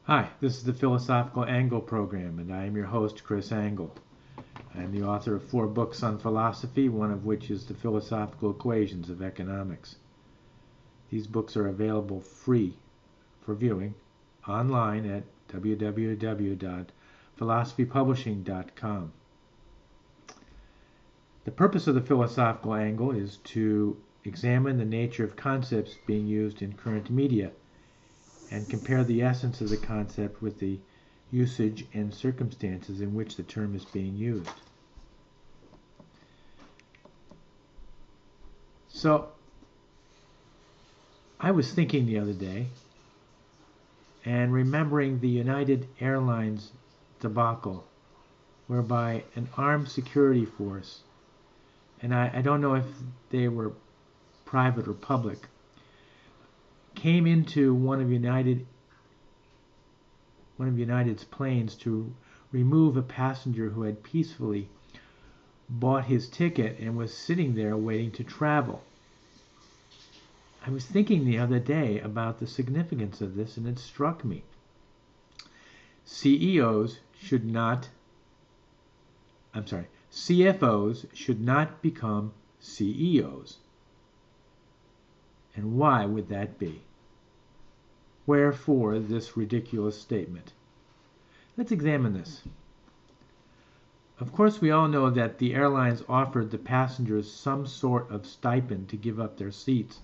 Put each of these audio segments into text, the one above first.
Hi, this is the Philosophical Angle program, and I am your host, Chris Angle. I am the author of 4 books on philosophy, one of which is The Philosophical Equations of Economics. These books are available free for viewing online at www.philosophypublishing.com. The purpose of the Philosophical Angle is to examine the nature of concepts being used in current media and compare the essence of the concept with the usage and circumstances in which the term is being used. So, I was thinking the other day and remembering the United Airlines debacle, whereby an armed security force, and I don't know if they were private or public, came into one of United's planes to remove a passenger who had peacefully bought his ticket and was sitting there waiting to travel. I was thinking the other day about the significance of this, and it struck me. CFOs should not become CEOs. And why would that be? Wherefore this ridiculous statement? Let's examine this. Of course, we all know that the airlines offered the passengers some sort of stipend to give up their seats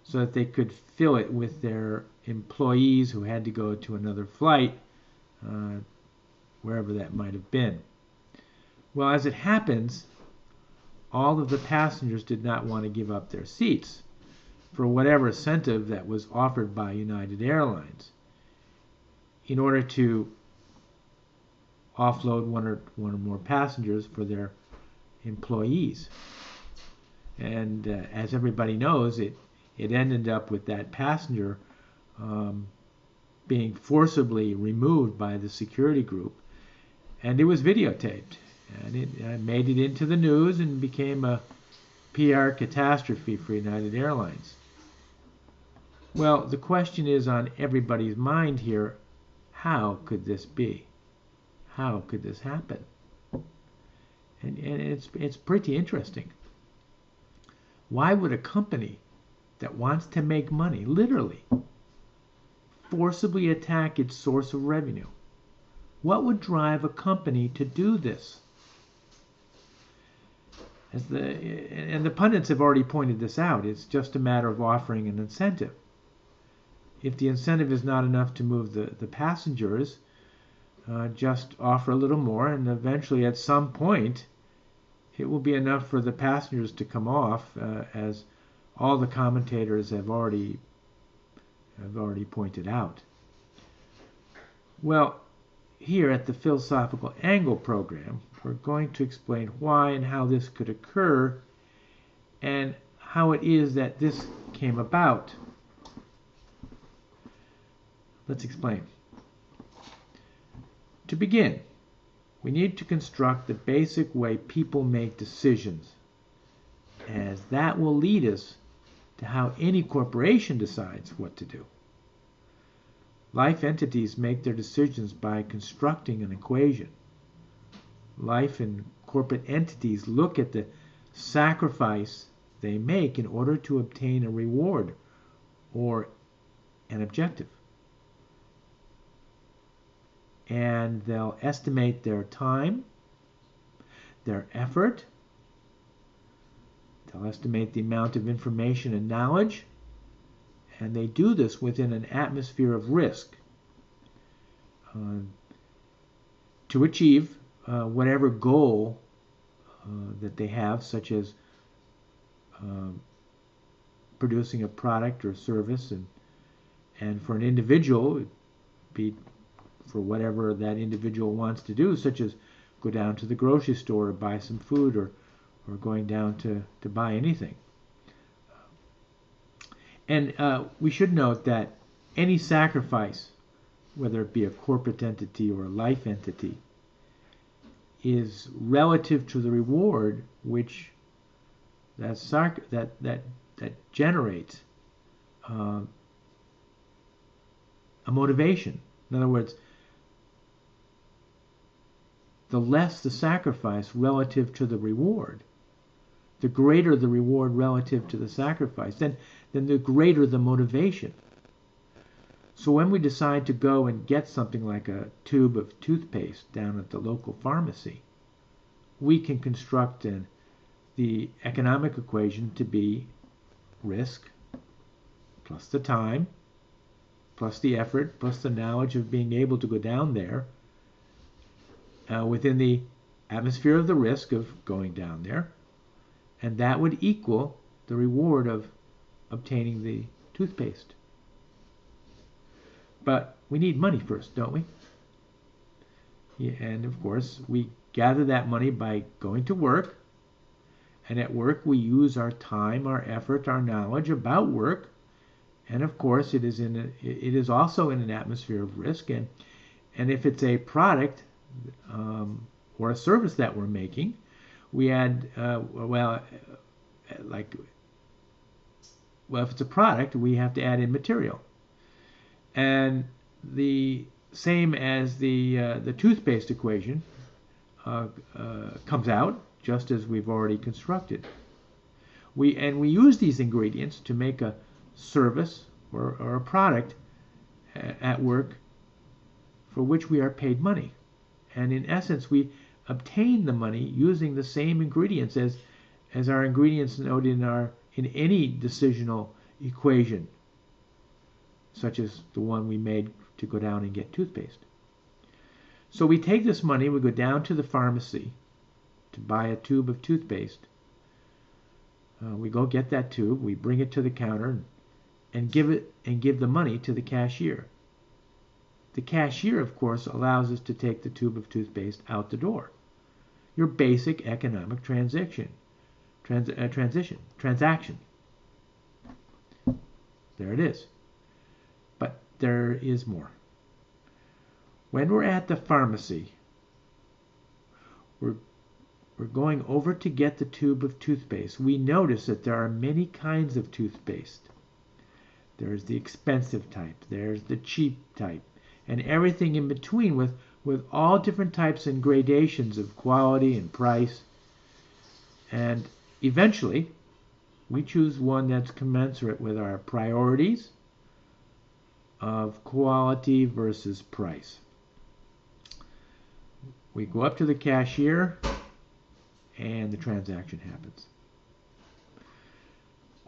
so that they could fill it with their employees who had to go to another flight, wherever that might have been. Well, as it happens, all of the passengers did not want to give up their seats for whatever incentive that was offered by United Airlines in order to offload one or more passengers for their employees. And as everybody knows, it ended up with that passenger being forcibly removed by the security group, and it was videotaped, and it made it into the news and became a PR catastrophe for United Airlines. Well, the question is on everybody's mind here, how could this be? How could this happen? And it's pretty interesting. Why would a company that wants to make money, literally, forcibly attack its source of revenue? What would drive a company to do this? And the pundits have already pointed this out. It's just a matter of offering an incentive. If the incentive is not enough to move the passengers, just offer a little more, and eventually at some point it will be enough for the passengers to come off, as all the commentators have already pointed out. Well, here at the Philosophical Angle program, we're going to explain why and how this could occur and how it is that this came about. Let's explain. To begin, we need to construct the basic way people make decisions, as that will lead us to how any corporation decides what to do. Life entities make their decisions by constructing an equation. Life and corporate entities look at the sacrifice they make in order to obtain a reward or an objective. And they'll estimate their time, their effort, they'll estimate the amount of information and knowledge, and they do this within an atmosphere of risk to achieve whatever goal that they have, such as producing a product or service, and for an individual, it'd be for whatever that individual wants to do, such as go down to the grocery store or buy some food, or going down to buy anything. And we should note that any sacrifice, whether it be a corporate entity or a life entity, is relative to the reward which that generates a motivation In other words, the less the sacrifice relative to the reward, the greater the reward relative to the sacrifice, then the greater the motivation. So when we decide to go and get something like a tube of toothpaste down at the local pharmacy, we can construct the economic equation to be risk plus the time plus the effort plus the knowledge of being able to go down there within the atmosphere of the risk of going down there, and that would equal the reward of obtaining the toothpaste. But we need money first, don't we? Yeah, and of course, we gather that money by going to work, and at work we use our time, our effort, our knowledge about work, and of course it is also in an atmosphere of risk, and if it's a product or a service that we're making, we add if it's a product, we have to add in material. And the same as the toothpaste equation comes out just as we've already constructed. We use these ingredients to make a service or a product at work for which we are paid money. And in essence, we obtain the money using the same ingredients as our ingredients noted in any decisional equation, such as the one we made to go down and get toothpaste. So we take this money, we go down to the pharmacy to buy a tube of toothpaste. We go get that tube, we bring it to the counter and give the money to the cashier. The cashier, of course, allows us to take the tube of toothpaste out the door. Your basic economic transaction. There it is. But there is more. When we're at the pharmacy, we're going over to get the tube of toothpaste. We notice that there are many kinds of toothpaste. There's the expensive type, there's the cheap type, and everything in between with all different types and gradations of quality and price. And eventually, we choose one that's commensurate with our priorities of quality versus price. We go up to the cashier and the transaction happens.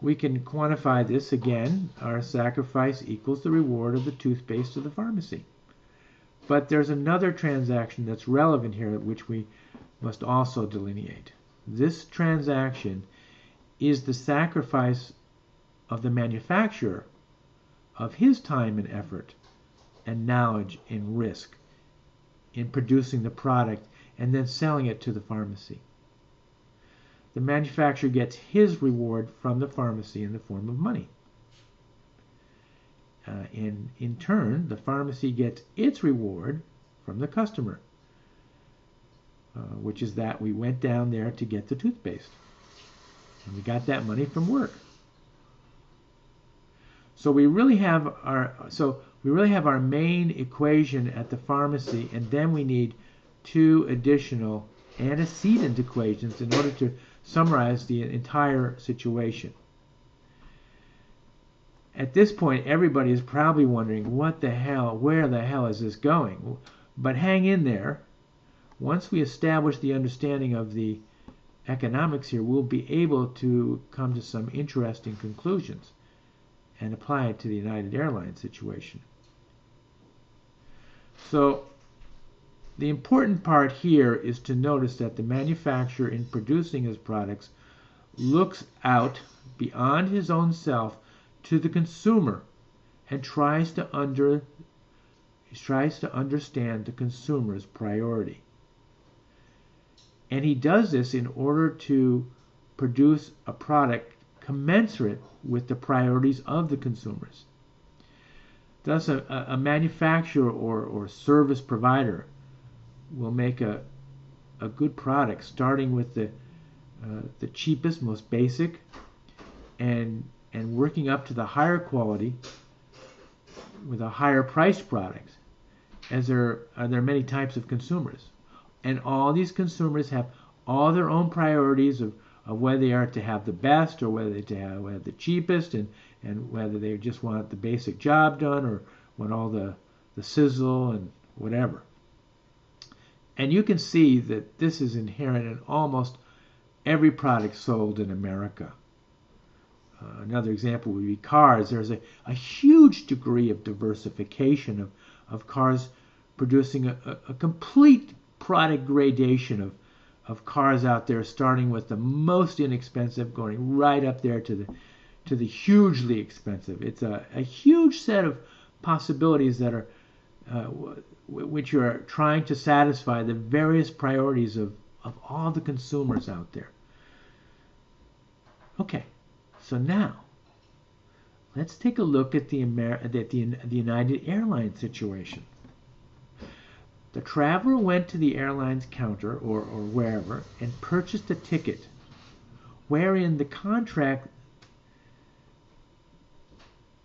We can quantify this again. Our sacrifice equals the reward of the toothpaste to the pharmacy. But there's another transaction that's relevant here which we must also delineate. This transaction is the sacrifice of the manufacturer of his time and effort and knowledge and risk in producing the product and then selling it to the pharmacy. The manufacturer gets his reward from the pharmacy in the form of money. In turn, the pharmacy gets its reward from the customer, which is that we went down there to get the toothpaste. And we got that money from work. So we really have our main equation at the pharmacy, and then we need two additional antecedent equations in order to summarize the entire situation. At this point, everybody is probably wondering, where the hell is this going? But hang in there. Once we establish the understanding of the economics here, we'll be able to come to some interesting conclusions and apply it to the United Airlines situation. So the important part here is to notice that the manufacturer, in producing his products, looks out beyond his own self to the consumer and tries to understand the consumer's priority. And he does this in order to produce a product commensurate with the priorities of the consumers. Thus, a manufacturer or service provider will make a good product starting with the cheapest, most basic, and working up to the higher quality with a higher priced product. as there are many types of consumers. And all these consumers have all their own priorities of whether they are to have the best or whether they have the cheapest, and whether they just want the basic job done or want all the sizzle and whatever. And you can see that this is inherent in almost every product sold in America. Another example would be cars. There's a huge degree of diversification of cars, producing a complete product gradation of cars out there, starting with the most inexpensive, going right up there to the hugely expensive. It's a huge set of possibilities that are which are trying to satisfy the various priorities of all the consumers out there. Okay, so now let's take a look at the United Airlines situation. The traveler went to the airline's counter or wherever and purchased a ticket wherein the contract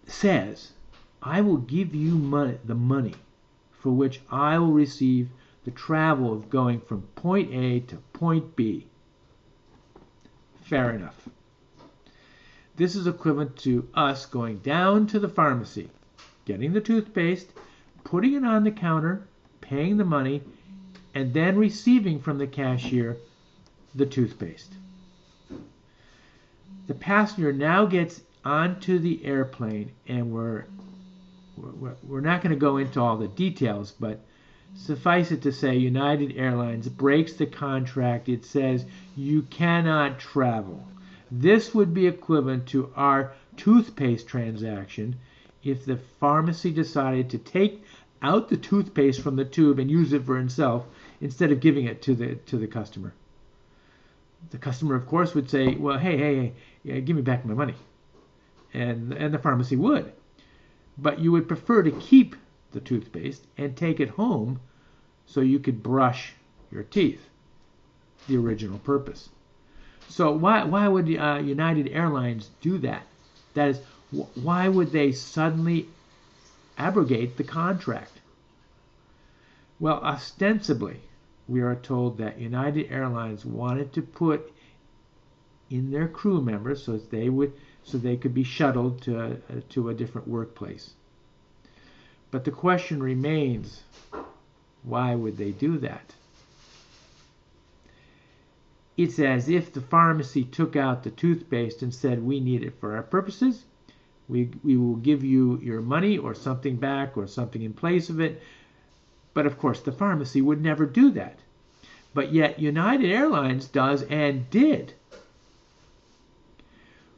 says, I will give you the money for which I will receive the travel of going from point A to point B. Fair enough. This is equivalent to us going down to the pharmacy, getting the toothpaste, putting it on the counter, paying the money, and then receiving from the cashier the toothpaste. The passenger now gets onto the airplane, and we're not going to go into all the details, but suffice it to say, United Airlines breaks the contract. It says you cannot travel. This would be equivalent to our toothpaste transaction if the pharmacy decided to take out the toothpaste from the tube and use it for himself instead of giving it to the customer. The customer, of course, would say, well, hey, give me back my money. And the pharmacy would. But you would prefer to keep the toothpaste and take it home so you could brush your teeth, the original purpose. So why would United Airlines do that? That is, why would they suddenly abrogate the contract? Well, ostensibly, we are told that United Airlines wanted to put in their crew members so they could be shuttled to a different workplace. But the question remains, why would they do that? It's as if the pharmacy took out the toothpaste and said, we need it for our purposes. We will give you your money or something back or something in place of it. But of course, the pharmacy would never do that. But yet United Airlines does and did.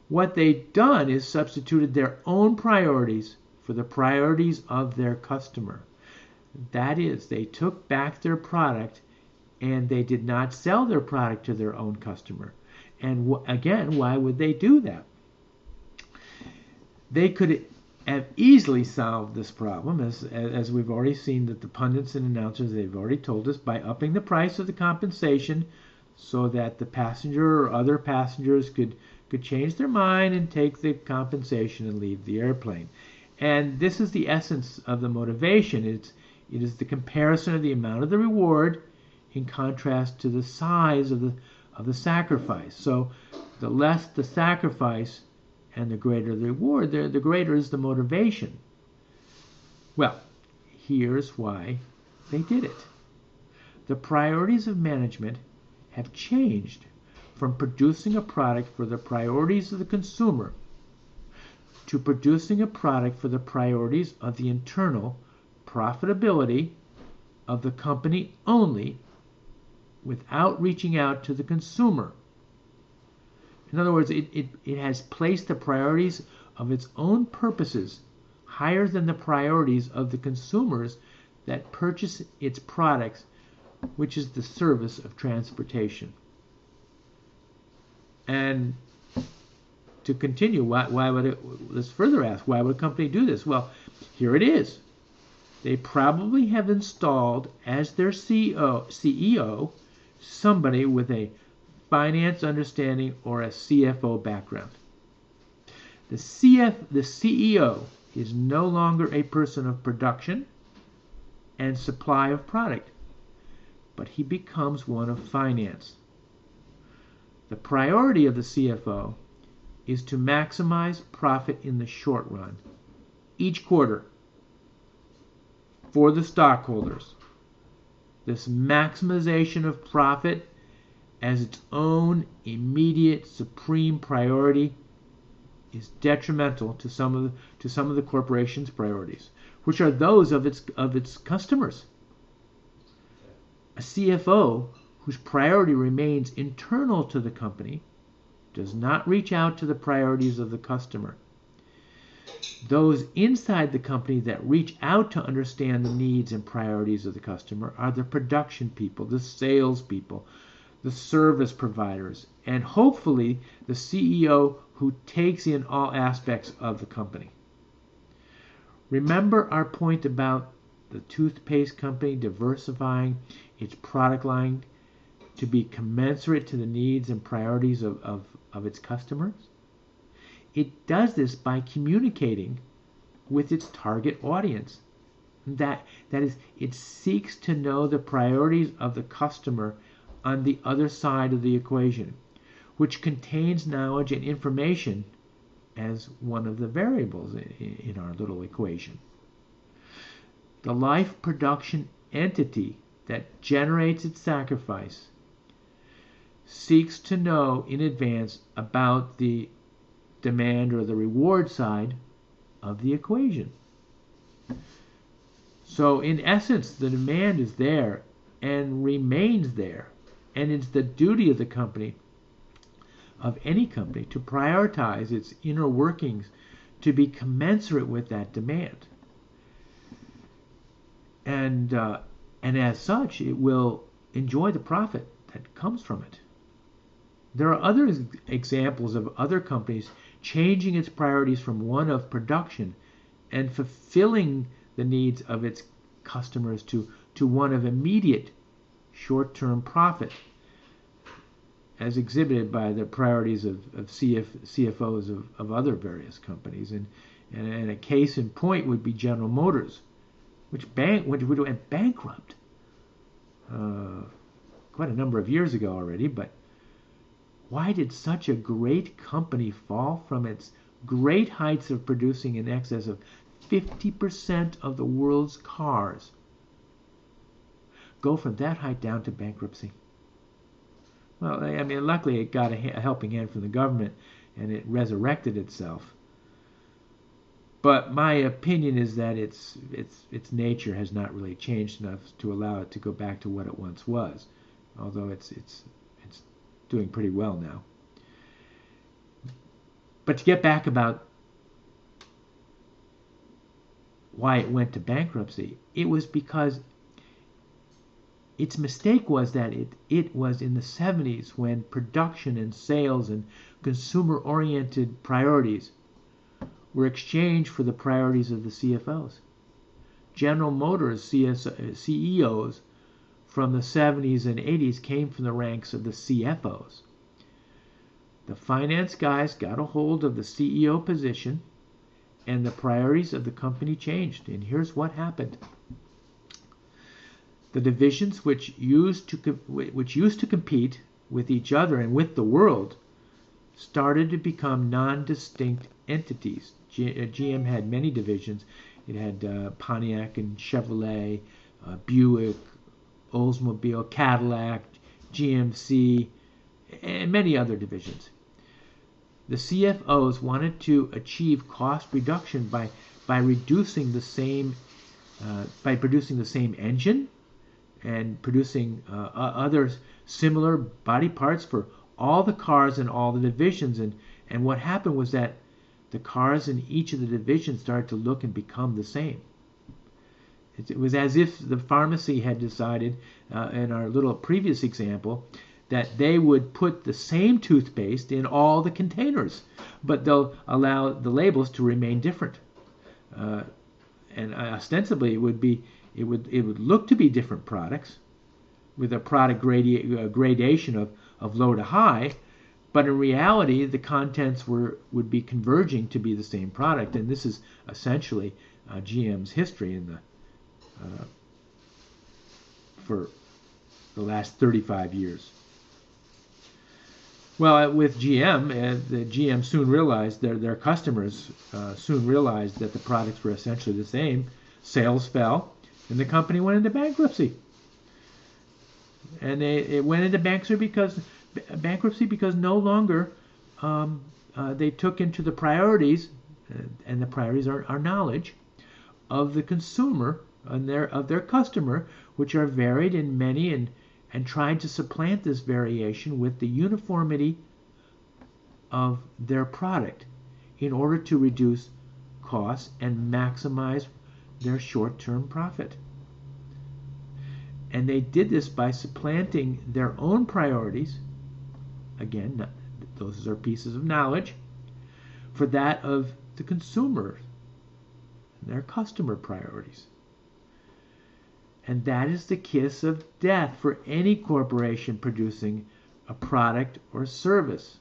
What they've done is substituted their own priorities for the priorities of their customer. That is, they took back their product and they did not sell their product to their own customer. And again, why would they do that? They could have easily solved this problem, as we've already seen that the pundits and announcers, they've already told us, by upping the price of the compensation so that the passenger or other passengers could change their mind and take the compensation and leave the airplane. And this is the essence of the motivation. It is the comparison of the amount of the reward in contrast to the size of the sacrifice. So the less the sacrifice and the greater the reward, the greater is the motivation. Well, here's why they did it. The priorities of management have changed from producing a product for the priorities of the consumer to producing a product for the priorities of the internal profitability of the company only, without reaching out to the consumer. In other words, it has placed the priorities of its own purposes higher than the priorities of the consumers that purchase its products, which is the service of transportation. And to continue, let's further ask, why would a company do this? Well, here it is. They probably have installed as their CEO somebody with a finance understanding or a CFO background. The CEO is no longer a person of production. and supply of product, but he becomes one of finance. The priority of the CFO is to maximize profit in the short run, each quarter, for the stockholders. This maximization of profit as its own immediate supreme priority is detrimental to some of the corporation's priorities, which are those of its customers. A CFO whose priority remains internal to the company does not reach out to the priorities of the customer. Those inside the company that reach out to understand the needs and priorities of the customer are the production people, the sales people, the service providers, and hopefully the CEO who takes in all aspects of the company. Remember our point about the toothpaste company diversifying its product line to be commensurate to the needs and priorities of its customers? It does this by communicating with its target audience. That is, it seeks to know the priorities of the customer on the other side of the equation, which contains knowledge and information as one of the variables in our little equation. The life production entity that generates its sacrifice seeks to know in advance about the demand or the reward side of the equation. So in essence, the demand is there and remains there, and it's the duty of the company, of any company, to prioritize its inner workings to be commensurate with that demand. And as such, it will enjoy the profit that comes from it. There are other examples of other companies changing its priorities from one of production and fulfilling the needs of its customers to one of immediate short-term profit, as exhibited by the priorities of CFOs of other various companies. And a case in point would be General Motors, which went bankrupt quite a number of years ago already. But why did such a great company fall from its great heights of producing in excess of 50% of the world's cars, go from that height down to bankruptcy? Well, I mean, luckily it got a helping hand from the government and it resurrected itself. But my opinion is that its nature has not really changed enough to allow it to go back to what it once was, although it's doing pretty well now. But to get back about why it went to bankruptcy, it was because its mistake was that it was in the 70s when production and sales and consumer-oriented priorities were exchanged for the priorities of the CFOs. General Motors CEOs from the 70s and 80s came from the ranks of the CFOs. The finance guys got a hold of the CEO position, and the priorities of the company changed. And here's what happened. The divisions which used to compete with each other and with the world started to become non-distinct entities. GM had many divisions. It had Pontiac and Chevrolet, Buick, Oldsmobile, Cadillac, GMC, and many other divisions. The CFOs wanted to achieve cost reduction by producing the same engine and producing other similar body parts for all the cars in all the divisions. And what happened was that the cars in each of the divisions started to look and become the same. It was as if the pharmacy had decided, in our little previous example, that they would put the same toothpaste in all the containers, but they'll allow the labels to remain different. And ostensibly, it would look to be different products, with a product gradation of low to high, but in reality, the contents would be converging to be the same product. And this is essentially GM's history in for the last 35 years. Well, with GM, the GM soon realized, their customers soon realized that the products were essentially the same. Sales fell, and the company went into bankruptcy. And it went into bankruptcy because no longer they took into the priorities, and the priorities are knowledge of the consumer and of their customer, which are varied and many, and tried to supplant this variation with the uniformity of their product in order to reduce costs and maximize their short-term profit. And they did this by supplanting their own priorities, again, those are pieces of knowledge, for that of the consumer and their customer priorities. And that is the kiss of death for any corporation producing a product or service.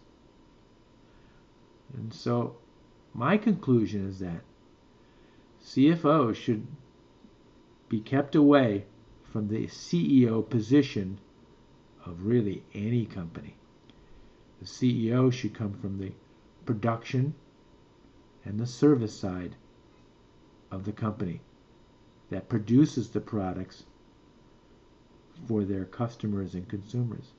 And so my conclusion is that CFOs should be kept away from the CEO position of really any company. The CEO should come from the production and the service side of the company that produces the products for their customers and consumers.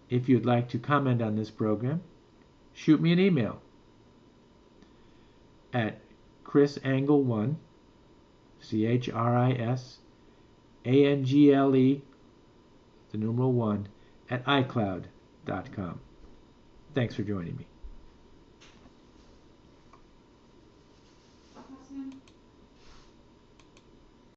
If you'd like to comment on this program, shoot me an email at chrisangle1, CHRISANGLE, the numeral 1, at iCloud.com. Thanks for joining me.